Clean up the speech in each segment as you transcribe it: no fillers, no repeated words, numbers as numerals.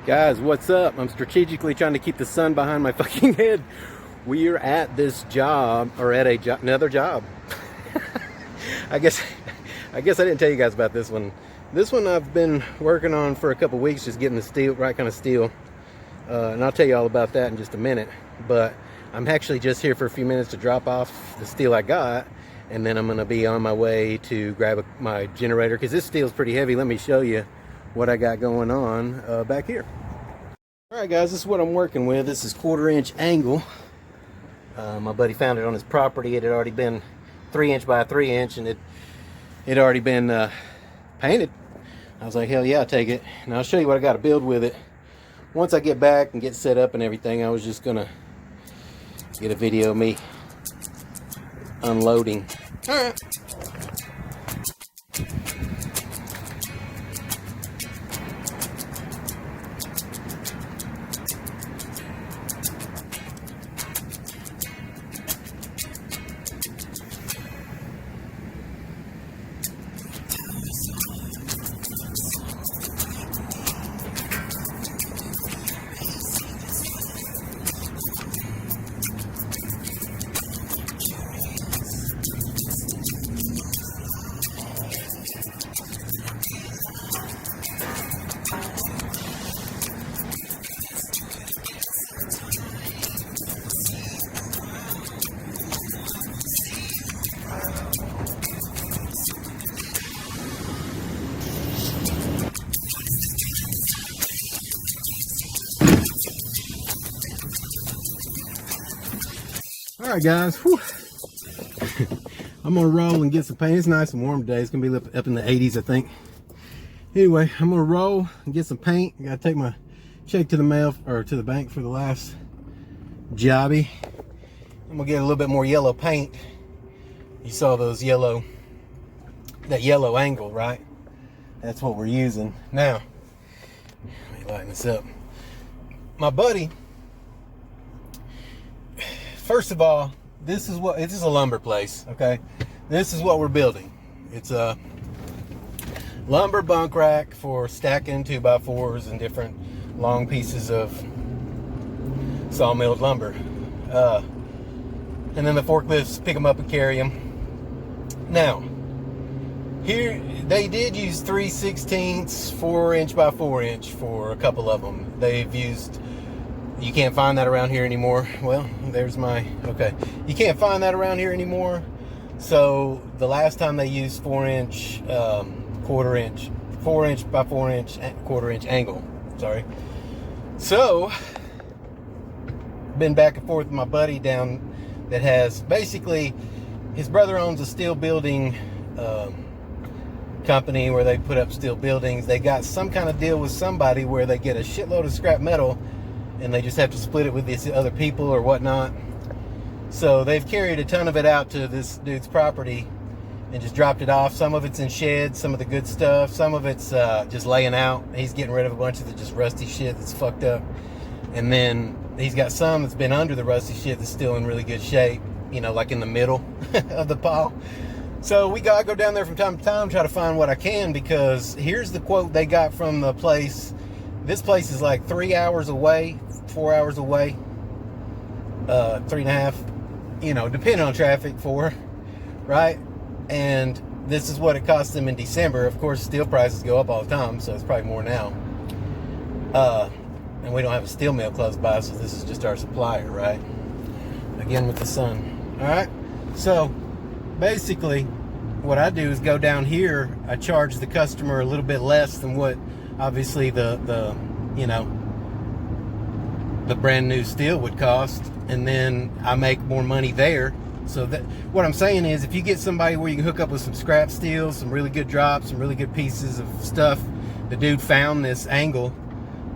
Guys, what's up? I'm strategically trying to keep the sun behind my fucking head. We're at this job, or at another job. I guess I didn't tell you guys about this one. This one I've been working on for a couple weeks, just getting the steel, right kind of steel. And I'll tell you all about that in just a minute. But I'm actually just here for a few minutes to drop off the steel I got, and then I'm going to be on my way to grab my generator, because this steel is pretty heavy. Let me show you what I got going on back here. Alright guys, this is what I'm working with. This is 1/4 inch angle. My buddy found it on his property. It had already been 3 inch by 3 inch, and it had already been painted. I was like, hell yeah, I'll take it. And I'll show you what I got to build with it. Once I get back and get set up and everything, I was just gonna get a video of me unloading. Alright. Alright guys, whew. I'm gonna roll and get some paint. It's nice and warm today. It's gonna be up in the 80s, I think. Anyway, I'm gonna roll and get some paint. I gotta take my check to the mail, or to the bank, for the last jobby. I'm gonna get a little bit more yellow paint. You saw those yellow, that yellow angle, right? That's what we're using. Now, let me lighten this up. My buddy, first of all, this is a lumber place, okay? This is what we're building. It's a lumber bunk rack for stacking 2x4s and different long pieces of sawmilled lumber. And then the forklifts pick them up and carry them. Now, here they did use 3/16 4 inch by 4 inch for a couple of them. They've used, you can't find that around here anymore. Well, there's my, okay. You can't find that around here anymore. So the last time they used 4 inch, 1/4 inch, 4 inch by 4 inch, 1/4 inch angle, sorry. So, been back and forth with my buddy down that has, basically, his brother owns a steel building company where they put up steel buildings. They got some kind of deal with somebody where they get a shitload of scrap metal and they just have to split it with these other people or whatnot. So they've carried a ton of it out to this dude's property and just dropped it off. Some of it's in sheds, some of the good stuff. Some of it's just laying out. He's getting rid of a bunch of the just rusty shit that's fucked up. And then he's got some that's been under the rusty shit that's still in really good shape, you know, like in the middle of the pile. So we gotta go down there from time to time, try to find what I can, because here's the quote they got from the place. This place is like 3 hours away, 4 hours away, 3.5, you know, depending on traffic, 4, right? And this is what it cost them in December. Of course, steel prices go up all the time, so it's probably more now. And we don't have a steel mill close by, so this is just our supplier, right? Again with the sun. All right, so basically what I do is go down here. I charge the customer a little bit less than what obviously the you know, the brand new steel would cost, and then I make more money there. So that, what I'm saying is, if you get somebody where you can hook up with some scrap steel, some really good drops, some really good pieces of stuff. The dude found this angle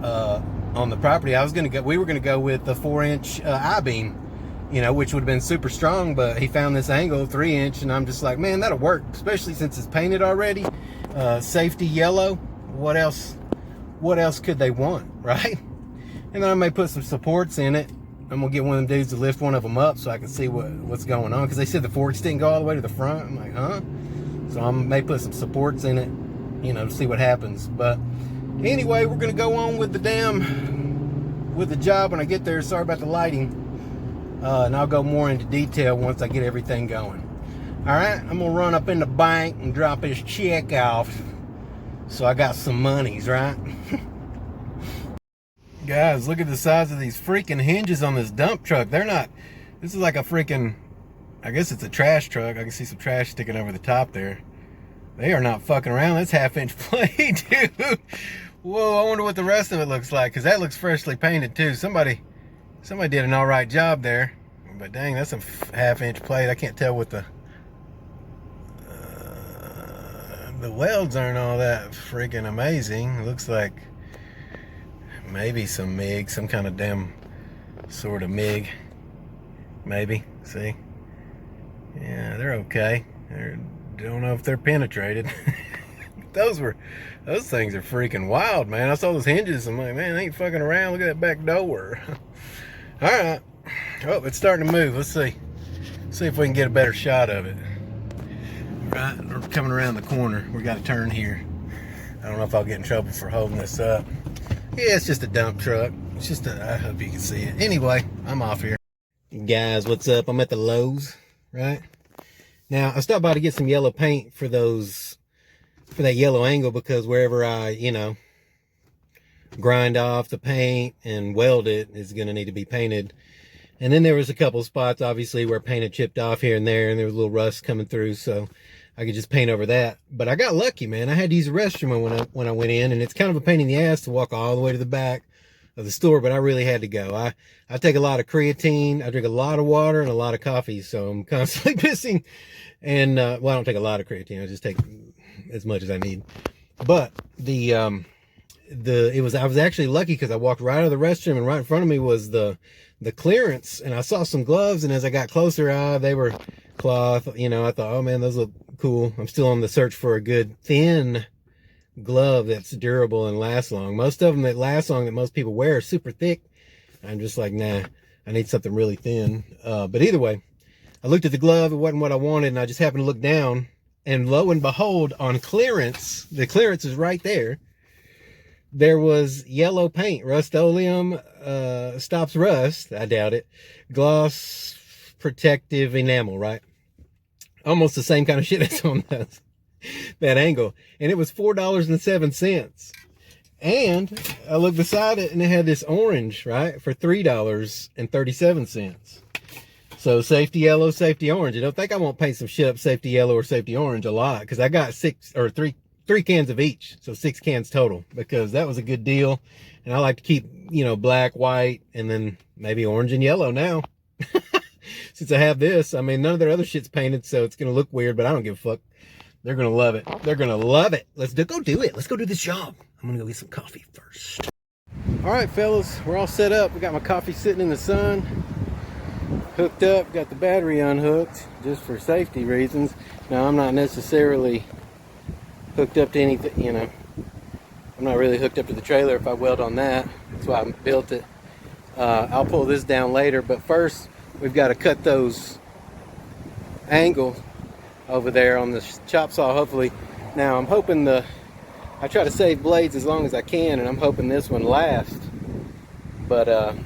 on the property. We were gonna go with the 4 inch I-beam, you know, which would have been super strong, but he found this angle 3 inch, and I'm just like, man, that'll work, especially since it's painted already. Safety yellow. What else could they want, right? And then I may put some supports in it. I'm gonna get one of them dudes to lift one of them up so I can see what's going on, because they said the forks didn't go all the way to the front. I'm like, huh? So I may put some supports in it, you know, to see what happens. But Anyway, we're gonna go on with the job when I get there. Sorry about the lighting. And I'll go more into detail once I get everything going. All right, I'm gonna run up in the bank and drop his check off, so I got some monies, right? Guys, look at the size of these freaking hinges on this dump truck. They're not, this is like a freaking, I guess it's a trash truck. I can see some trash sticking over the top there. They are not fucking around. That's 1/2-inch plate, dude. Whoa, I wonder what the rest of it looks like, because that looks freshly painted too. Somebody did an all right job there. But dang, that's a 1/2-inch plate. I can't tell what the welds aren't all that freaking amazing. It looks like maybe some MIG, some kind of damn sort of MIG. Maybe, see? Yeah, they're okay. Don't know if they're penetrated. Those things are freaking wild, man. I saw those hinges. I'm like, man, they ain't fucking around. Look at that back door. All right. Oh, it's starting to move. Let's see. See if we can get a better shot of it. Right, we're coming around the corner. We got to turn here. I don't know if I'll get in trouble for holding this up. Yeah, it's just a dump truck. It's just I hope you can see it. Anyway, I'm off here. Guys, what's up? I'm at the Lowe's, right? Now, I stopped by to get some yellow paint for that yellow angle, because wherever I, grind off the paint and weld it is going to need to be painted. And then there was a couple spots, obviously, where paint had chipped off here and there, and there was a little rust coming through, so I could just paint over that. But I got lucky, man. I had to use the restroom when I went in, and it's kind of a pain in the ass to walk all the way to the back of the store, but I really had to go. I take a lot of creatine, I drink a lot of water and a lot of coffee, so I'm constantly pissing. And well, I don't take a lot of creatine, I just take as much as I need. But I was actually lucky, because I walked right out of the restroom, and right in front of me was the clearance, and I saw some gloves, and as I got closer, they were cloth. I thought, oh man, those look cool. I'm still on the search for a good thin glove that's durable and lasts long. Most of them that last long that most people wear are super thick. I'm just like, nah, I need something really thin. But either way, I looked at the glove. It wasn't what I wanted, and I just happened to look down, and lo and behold, on clearance, the clearance is right there. There was yellow paint, Rust-Oleum, stops rust, I doubt it, gloss protective enamel, right? Almost the same kind of shit that's on that angle. And it was $4.07. And I looked beside it, and it had this orange, right, for $3.37. So safety yellow, safety orange. Don't think I won't paint some shit up safety yellow or safety orange a lot, because I got three cans of each, so 6 cans total, because that was a good deal. And I like to keep, black, white, and then maybe orange and yellow now. Since I have this, I mean, none of their other shit's painted, so it's gonna look weird, but I don't give a fuck. They're gonna love it. They're gonna love it. Let's go do it. Let's go do this job. I'm gonna go get some coffee first. All right, fellas, we're all set up. We got my coffee sitting in the sun, hooked up, got the battery unhooked, just for safety reasons. Now, I'm not necessarily hooked up to anything, I'm not really hooked up to the trailer if I weld on that. That's why I built it. I'll pull this down later, but first we've got to cut those angles over there on the chop saw, hopefully. Now, I'm hoping I try to save blades as long as I can, and I'm hoping this one lasts. But I'm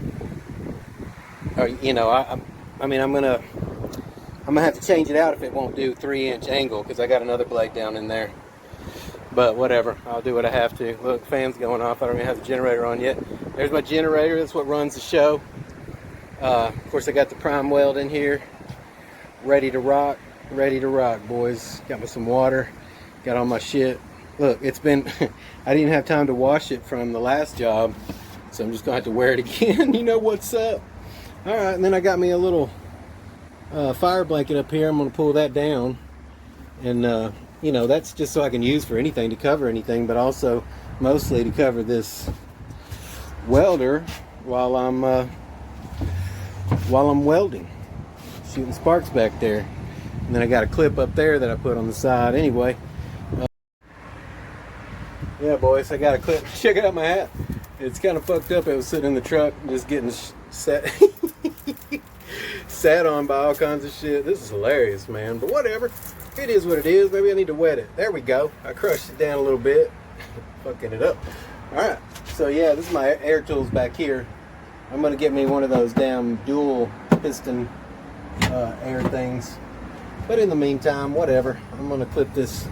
gonna have to change it out if it won't do 3-inch angle, because I got another blade down in there. But whatever, I'll do what I have to. Look, fan's going off. I don't even have the generator on yet. There's my generator. That's what runs the show. Of course, I got the prime weld in here, ready to rock. Ready to rock, boys. Got me some water. Got all my shit. Look, it's been I didn't have time to wash it from the last job, so I'm just gonna have to wear it again. You know what's up. All right, and then I got me a little fire blanket up here. I'm gonna pull that down, and that's just so I can use for anything, to cover anything, but also mostly to cover this welder while I'm welding, shooting sparks back there. And then I got a clip up there that I put on the side. Anyway, yeah, boys, I got a clip. Check out my hat. It's kind of fucked up. It was sitting in the truck, just getting sat on by all kinds of shit. This is hilarious, man. But whatever. It is what it is. Maybe I need to wet it. There we go. I crushed it down a little bit. Fucking it up. Alright, so yeah, this is my air tools back here. I'm gonna get me one of those damn dual piston air things. But in the meantime, whatever. I'm gonna clip this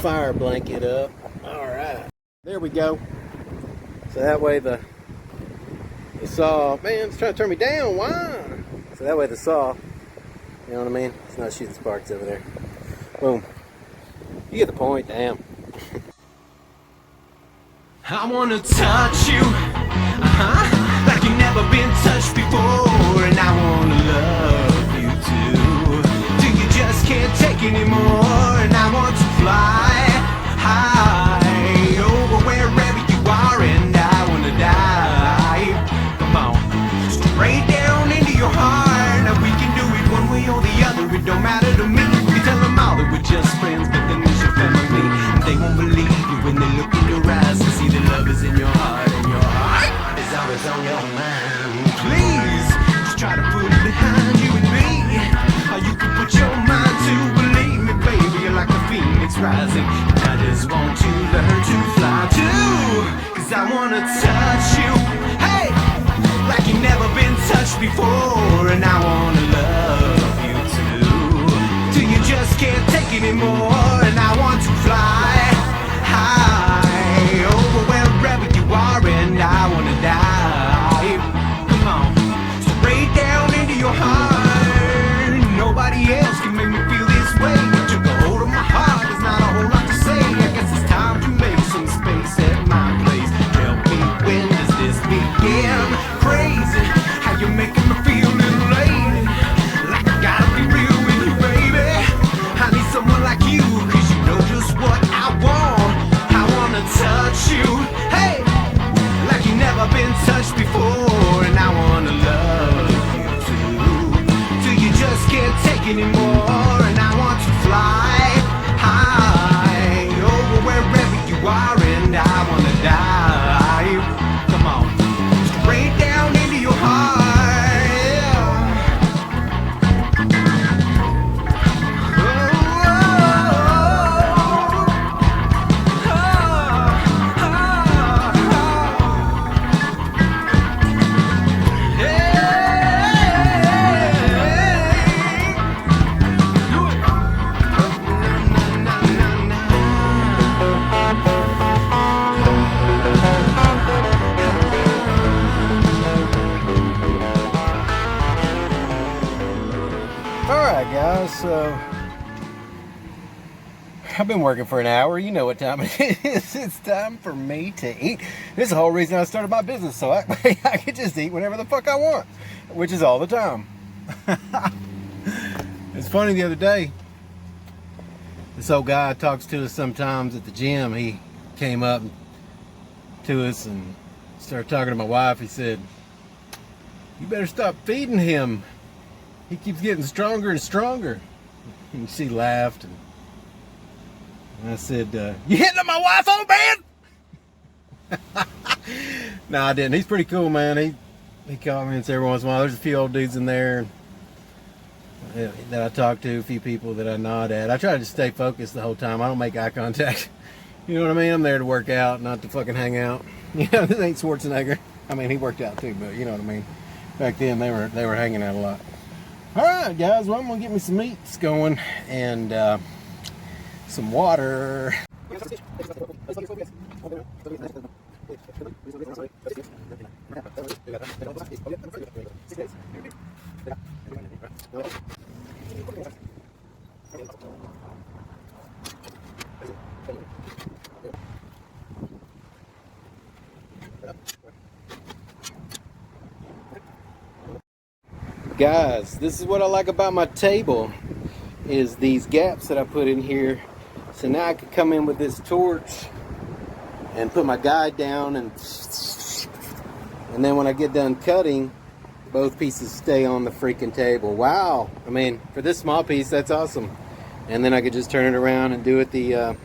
fire blanket up. Alright, there we go. So that way the saw, man, it's trying to turn me down, why? So that way the saw, you know what I mean? It's not shooting sparks over there. Boom. You get the point, damn. I wanna touch you, like you've never been touched before, and I wanna love you too, till you just can't take anymore, and I want to fly high over wherever you are, and I wanna dive, come on, straight down into your heart. Now we can do it one way or the other, it don't matter to me. You tell them all that we're just friends, but then it's your family, and they won't believe you when they look in your eyes and see the love is in your heart, and your heart is always on your mind. Please, just try to put it behind you and me, or you can put your mind to believe me, baby, you're like a phoenix rising, and I just want to learn to fly too, cause I wanna touch you, hey, like you've never been touched before, and I wanna love you too, till you just can't take anymore, and I want to fly high over wherever you are, and I wanna dive, come on, straight down into your heart. Nobody else can make me feel this way, but you got hold of my heart, there's not a whole lot to say. I guess it's time to make some space at my place. Tell me, when does this begin? Crazy how you're making me feel little late, like I gotta be real with you, baby. I need someone like you, cause you know just what I want. I wanna touch you, hey, like you've never been touched before, and I wanna love you too, till you just can't take anymore, and I want to fly high over wherever you are, and I wanna dive, come on, straight down into your heart, yeah. Alright guys, so I've been working for an hour. You know what time it is. It's time for me to eat. This is the whole reason I started my business, so I can just eat whenever the fuck I want, which is all the time. It's funny, the other day, this old guy talks to us sometimes at the gym. He came up to us and started talking to my wife. He said, "You better stop feeding him. He keeps getting stronger and stronger." And she laughed, and I said, "You hitting on my wife, old man?" No, I didn't. He's pretty cool, man. He comments every once in a while. There's a few old dudes in there that I talk to, a few people that I nod at. I try to stay focused the whole time. I don't make eye contact. You know what I mean? I'm there to work out, not to fucking hang out. You know, this ain't Schwarzenegger. I mean, he worked out too, but you know what I mean. Back then, they were hanging out a lot. All right, guys. Well, I'm gonna get me some meats going and some water. Guys, this is what I like about my table, is these gaps that I put in here. So now I can come in with this torch and put my guide down, and then when I get done cutting, both pieces stay on the freaking table. Wow. I mean, for this small piece, that's awesome. And then I could just turn it around and do it the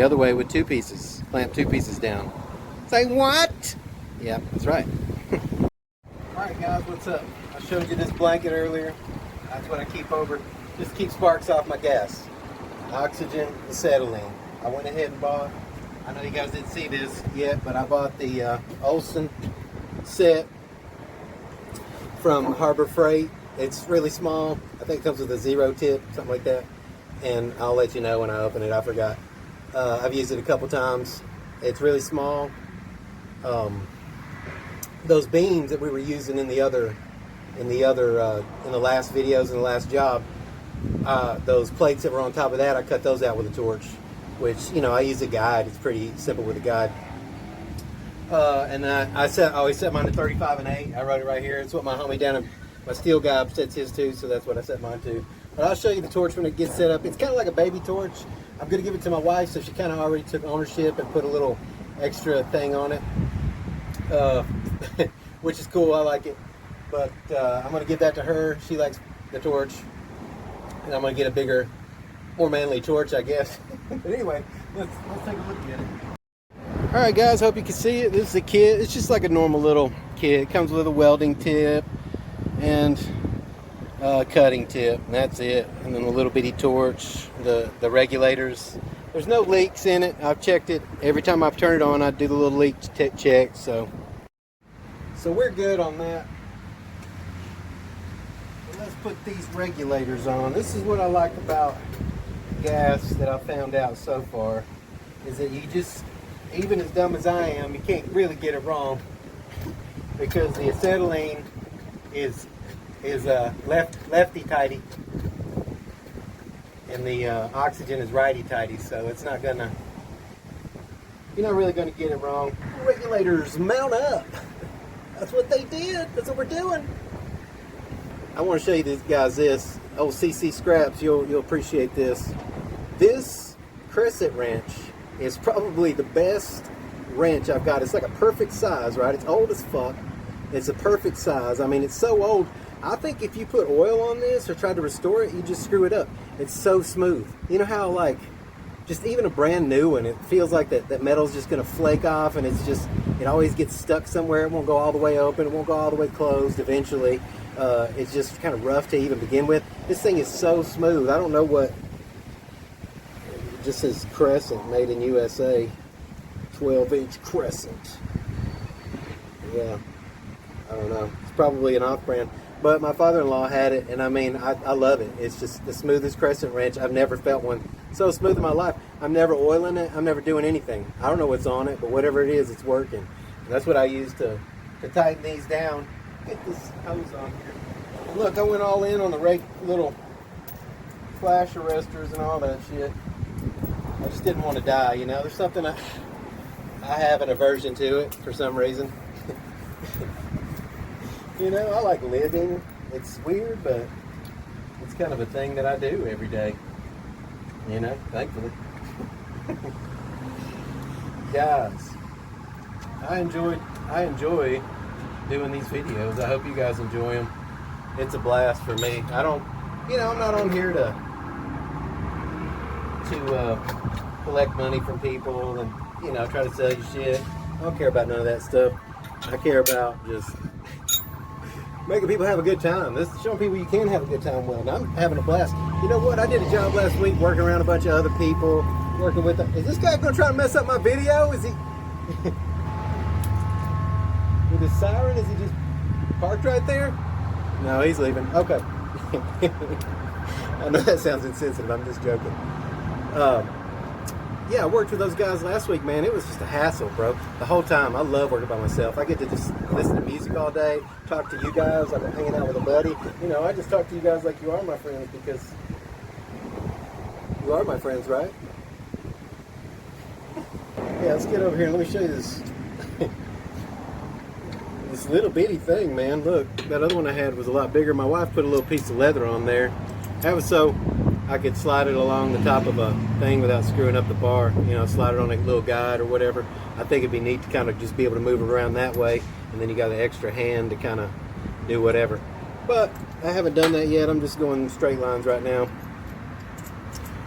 other way with two pieces. Clamp two pieces down. Say what? Yeah, that's right. Alright guys, what's up? I showed you this blanket earlier. That's what I keep over. Just keep sparks off my gas. Oxygen, acetylene. I went ahead and bought I know you guys didn't see this yet, but I bought the Olsen set from Harbor Freight. It's really small. I think it comes with a 0 tip, something like that. And I'll let you know when I open it. I forgot. I've used it a couple times. It's really small. Those beams that we were using in the last videos and the last job, those plates that were on top of that, I cut those out with a torch, which, you know, I use a guide. It's pretty simple with a guide. And I always set mine to 35 and 8. I wrote it right here. It's what my homie down in my steel guy sets his to, so that's what I set mine to. But I'll show you the torch when it gets set up. It's kind of like a baby torch. I'm going to give it to my wife, so she kind of already took ownership and put a little extra thing on it, which is cool. I like it. But I'm going to give that to her. She likes the torch. And I'm going to get a bigger, more manly torch, I guess. But anyway, let's take a look at it. All right, guys, hope you can see it. This is a kit. It's just like a normal little kit. It comes with a welding tip and cutting tip, and that's it. And then a little bitty torch, the regulators. There's no leaks in it. I've checked it. Every time I've turned it on, I do the little leak check. So we're good on that. But let's put these regulators on. This is what I like about gas that I found out so far, is that you just, even as dumb as I am, you can't really get it wrong, because the acetylene is lefty-tighty and the oxygen is righty-tighty, so it's not gonna, you're not really gonna get it wrong. Regulators mount up. That's what they did. That's what we're doing. I want to show you this, guys, this old CC scraps. You'll appreciate this. This crescent wrench is probably the best wrench I've got. It's like a perfect size, right? It's old as fuck. It's a perfect size. I mean, it's so old. I think if you put oil on this or tried to restore it, you just screw it up. It's so smooth. You know how, like, just even a brand new one, it feels like that metal's just going to flake off, and it always gets stuck somewhere. It won't go all the way open. It won't go all the way closed eventually. It's just kind of rough to even begin with. This thing is so smooth. I don't know what, it just says Crescent, made in USA, 12-inch Crescent. Yeah, I don't know. It's probably an off-brand. But my father-in-law had it, and I mean, I love it. It's just the smoothest crescent wrench. I've never felt one so smooth in my life. I'm never oiling it. I'm never doing anything. I don't know what's on it, but whatever it is, it's working. And that's what I use to tighten these down. Get this hose on here. And look, I went all in on the little flash arresters and all that shit. I just didn't want to die, you know. There's something I have an aversion to it for some reason. You know, I like living. It's weird, but it's kind of a thing that I do every day. You know, thankfully. Guys, I enjoy doing these videos. I hope you guys enjoy them. It's a blast for me. I'm not on here to collect money from people and, you know, try to sell you shit. I don't care about none of that stuff. I care about just making people have a good time. This is showing people you can have a good time welding. I'm having a blast. You know what? I did a job last week working around a bunch of other people, working with them. Is this guy going to try to mess up my video? Is he? With his siren? Is he just parked right there? No, he's leaving. Okay. I know that sounds insensitive. I'm just joking. Yeah, I worked with those guys last week, man. It was just a hassle, bro. The whole time. I love working by myself. I get to just listen to music all day, talk to you guys like I'm hanging out with a buddy. You know, I just talk to you guys like you are my friends, because you are my friends, right? Yeah, let's get over here and let me show you this this little bitty thing, man. Look, that other one I had was a lot bigger. My wife put a little piece of leather on there. That was so I could slide it along the top of a thing without screwing up the bar. You know, slide it on a little guide or whatever. I think it'd be neat to kind of just be able to move it around that way, and then you got an extra hand to kind of do whatever. But I haven't done that yet. I'm just going straight lines right now.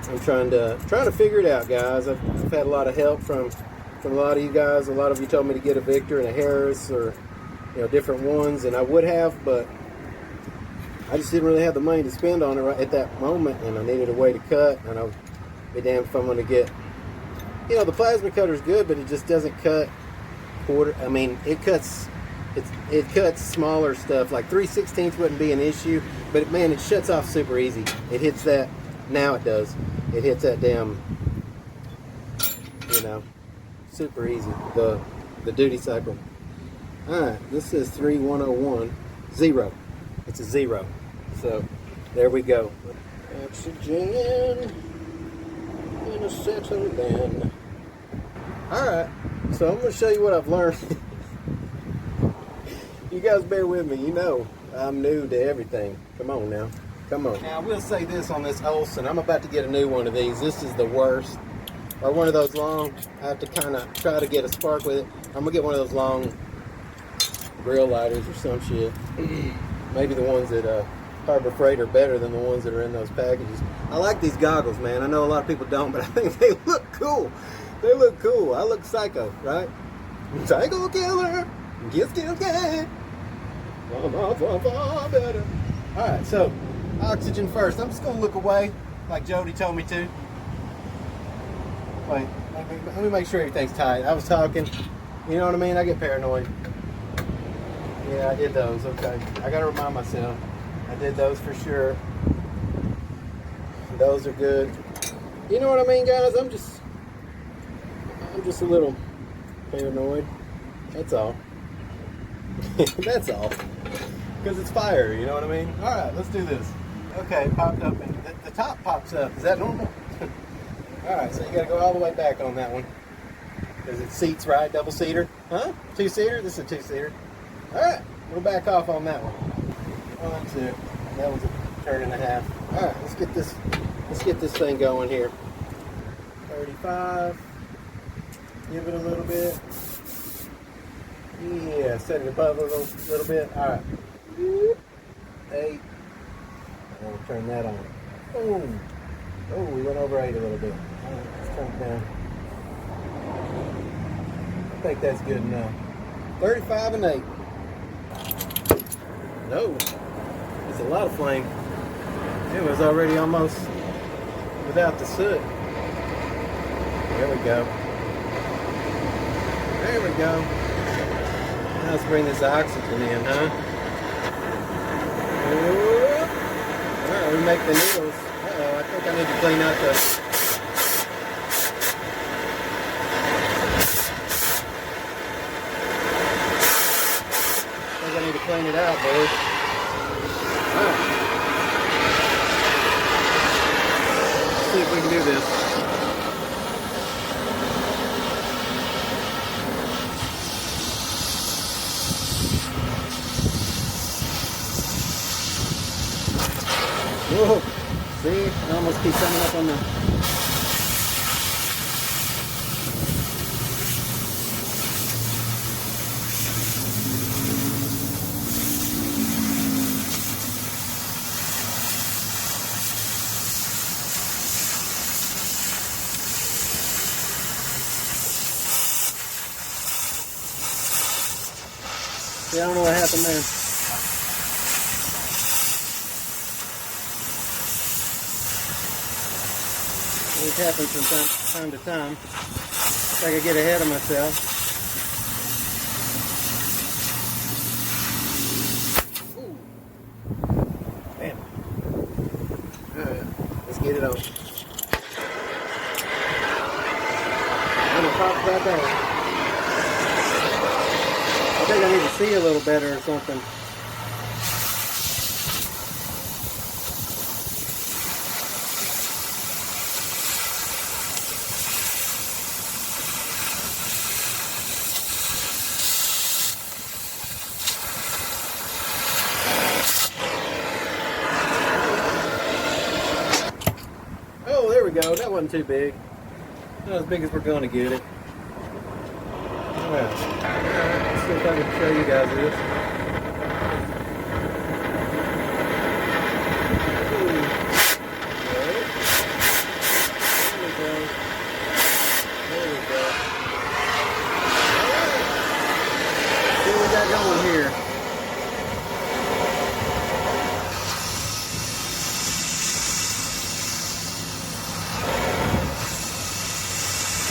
I'm trying to figure it out, guys. I've had a lot of help from a lot of you guys. A lot of you told me to get a Victor and a Harris, or, you know, different ones, and I would have, but I just didn't really have the money to spend on it right at that moment, and I needed a way to cut, and I'll be damned if I'm going to get You know, the plasma cutter's good, but it just doesn't cut quarter. I mean, it cuts smaller stuff. Like 3/16 wouldn't be an issue, but man, it shuts off super easy. It hits that. Now it does. It hits that damn. You know, super easy. The duty cycle. All right, this is 3101 0. It's a 0. So there we go. Oxygen in a settle bin. All right, so I'm going to show you what I've learned. You guys bear with me. You know I'm new to everything. Come on now. Come on. Now I will say this on this Olsen. I'm about to get a new one of these. This is the worst. Or one of those long. I have to kind of try to get a spark with it. I'm going to get one of those long grill lighters or some shit. Maybe the ones that Harbor Freight are better than the ones that are in those packages. I like these goggles, man. I know a lot of people don't, but I think they look cool. They look cool. I look psycho, right? Psycho killer. Get still gay. Better. Alright, so oxygen first. I'm just going to look away like Jody told me to. Wait, let me make sure everything's tight. I was talking. You know what I mean? I get paranoid. Yeah, I did those. Okay. I got to remind myself. I did those for sure. Those are good. You know what I mean, guys? I'm just a little paranoid. That's all. That's all. Because it's fire, you know what I mean? Alright, let's do this. Okay, popped up and the top pops up. Is that normal? Alright, so you gotta go all the way back on that one. Because it seats right, double seater. Huh? 2-seater? This is a 2-seater. Alright, we'll back off on that one. 1, 2. That one's a turn and a half. Alright, let's get this thing going here. 35. Give it a little bit. Yeah, set it above a little bit. Alright. 8. I'm going to turn that on. Boom. Oh, we went over 8 a little bit. Alright, let's turn it down. I think that's good enough. 35 and 8. No. It's a lot of flame. It was already almost without the soot. There we go. There we go. Now let's bring this oxygen in, huh? Alright, we make the needles. Uh-oh, I think I need to clean out the... I think I need to clean it out, boys. Alright. Let's see if we can do this. Whoa, see, I almost keep coming up on the... See, I don't know what happened there. It happens from time to time. If I could get ahead of myself. Ooh. Damn. Alright, let's get it on. And it pops back on. I think I need to see a little better or something. Go. That wasn't too big. Not as big as we're going to get it. Alright. Let's see if I can show you guys this. There we go. There we go. Alright. See what we got going here.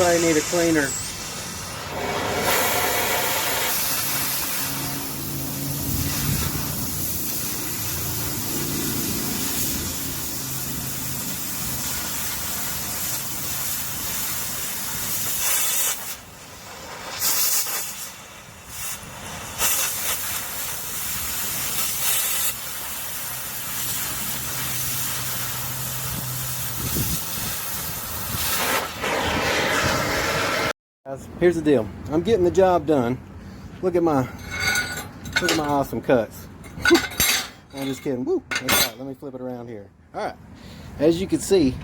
probably need a cleaner. Here's the deal. I'm getting the job done. Look at my awesome cuts. I'm just kidding. Woo. Let me flip it around here. All right. As you can see,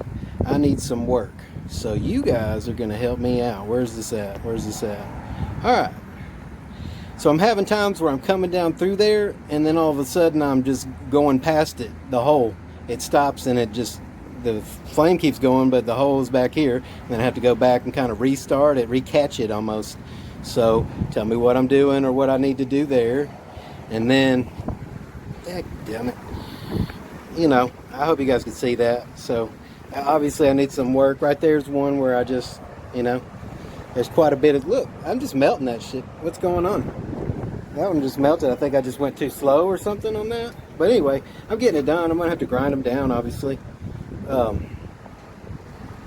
I need some work. So you guys are going to help me out. Where's this at? Where's this at? All right. So I'm having times where I'm coming down through there, and then all of a sudden I'm just going past it, the hole. It stops and it just, the flame keeps going, but the hole is back here. And then I have to go back and kind of restart it, recatch it almost. So tell me what I'm doing or what I need to do there. And then, heck damn it. You know, I hope you guys can see that. So obviously I need some work. Right there's one where I just, you know, there's quite a bit of, look, I'm just melting that shit. What's going on? That one just melted. I think I just went too slow or something on that. But anyway, I'm getting it done. I'm going to have to grind them down, obviously.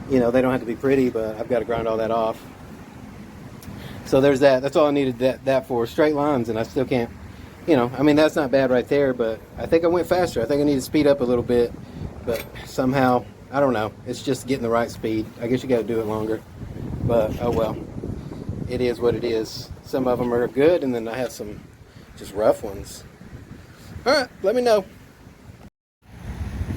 You know, they don't have to be pretty, but I've got to grind all that off. So there's that. That's all I needed that for. Straight lines, and I still can't, you know, I mean, that's not bad right there, but I think I went faster. I think I need to speed up a little bit, but somehow, I don't know. It's just getting the right speed. I guess you got to do it longer, but oh well. It is what it is. Some of them are good, and then I have some just rough ones. All right, let me know.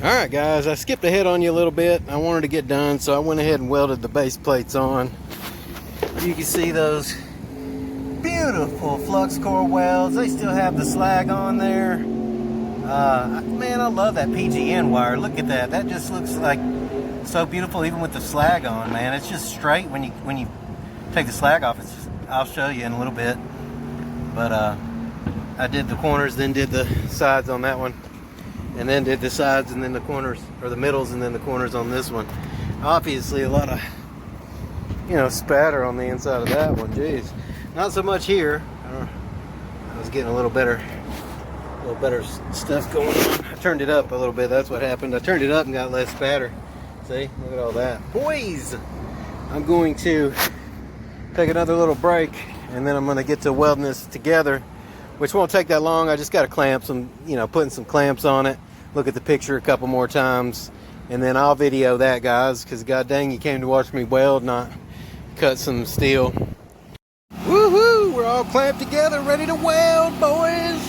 All right, guys, I skipped ahead on you a little bit. I wanted to get done, so I went ahead and welded the base plates on. You can see those beautiful flux core welds. They still have the slag on there. Man, I love that PGN wire. Look at that. That just looks like so beautiful, even with the slag on, man. It's just straight when you take the slag off. It's just, I'll show you in a little bit. But I did the corners, then did the sides on that one, and then did the sides and then the corners, or the middles and then the corners on this one. Obviously a lot of, you know, spatter on the inside of that one. Jeez, not so much here. I was getting a little better stuff going on. I turned it up a little bit. That's what happened. I turned it up and got less spatter. See, look at all that. Boys, I'm going to take another little break, and then I'm going to get to welding this together, which won't take that long. I just got to clamp some, you know, putting some clamps on it, look at the picture a couple more times, and then I'll video that, guys, because god dang, you came to watch me weld, not cut some steel. Woohoo! We're all clamped together, ready to weld, boys!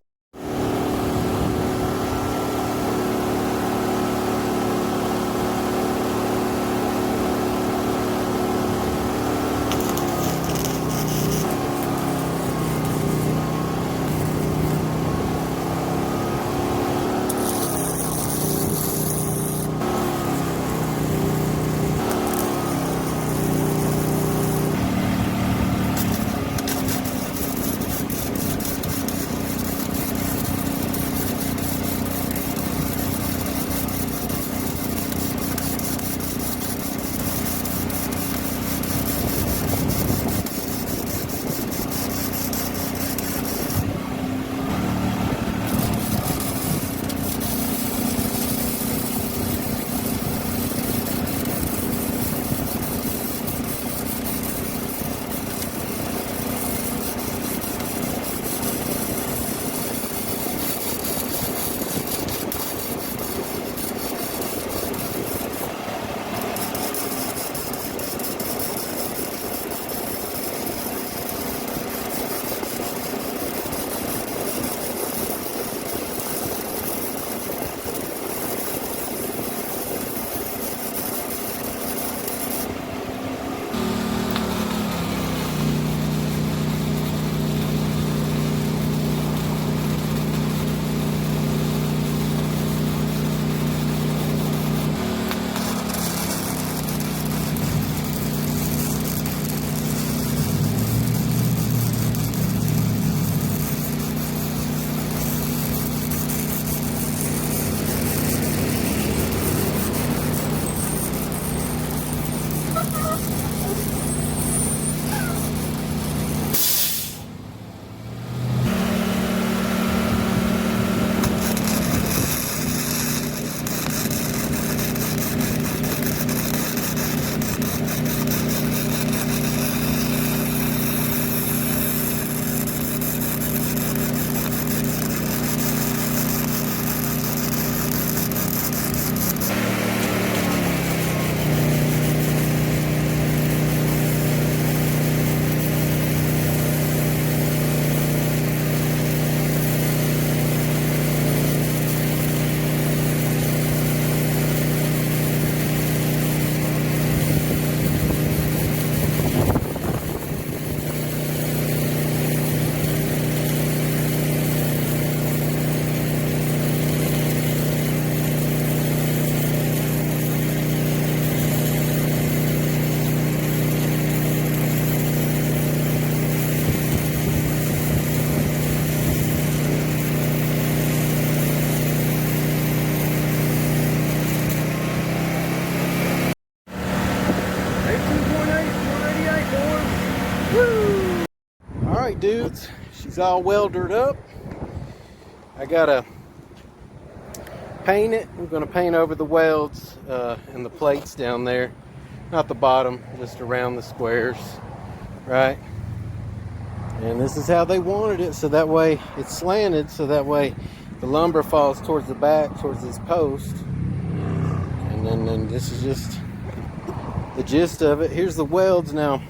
dudes. She's all weldered up. I gotta paint it. We're gonna paint over the welds and the plates down there. Not the bottom, just around the squares, right? And this is how they wanted it, so that way it's slanted, so that way the lumber falls towards the back, towards this post. And then this is just the gist of it. Here's the welds now.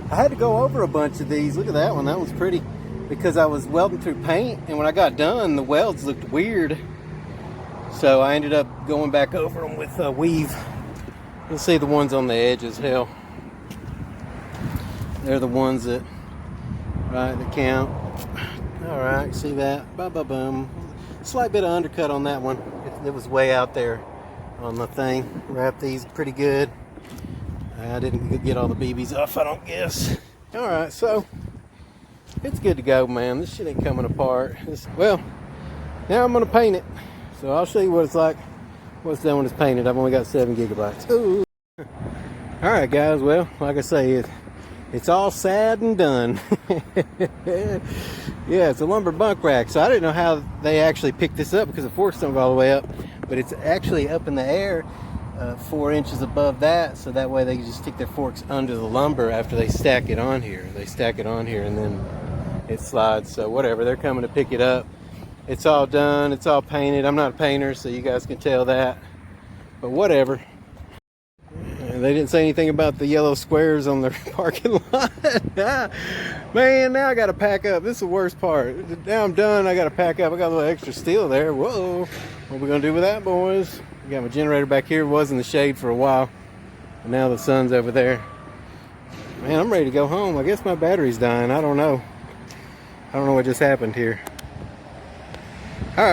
I had to go over a bunch of these. Look at that one. That one's pretty because I was welding through paint, and when I got done, the welds looked weird. So I ended up going back over them with a weave. You'll see the ones on the edge as hell. They're the ones that, right, that count. All right, see that? Boom. Slight bit of undercut on that one. It was way out there on the thing. Wrapped these pretty good. I didn't get all the BBs off, I don't guess. All right, so it's good to go, man. This shit ain't coming apart. Well, now I'm gonna paint it. So I'll show you what it's like. What's done when it's painted. I've only got 7 gigabytes. Ooh. All right, guys. Well, like I say, it's all sad and done. Yeah, it's a lumber bunk rack. So I didn't know how they actually picked this up because the forks don't go all the way up, but it's actually up in the air 4 inches above that, so that way they can just stick their forks under the lumber after they stack it on here. They stack it on here and then it slides. So whatever, they're coming to pick it up. It's all done, it's all painted. I'm not a painter, so you guys can tell that, but whatever. They didn't say anything about the yellow squares on the parking lot. Man, now I gotta pack up. This is the worst part. Now I'm done, I gotta pack up. I got a little extra steel there. Whoa, what we gonna do with that, boys? I got my generator back here. It was in the shade for a while, and now the sun's over there. Man, I'm ready to go home. I guess my battery's dying. I don't know what just happened here. All right.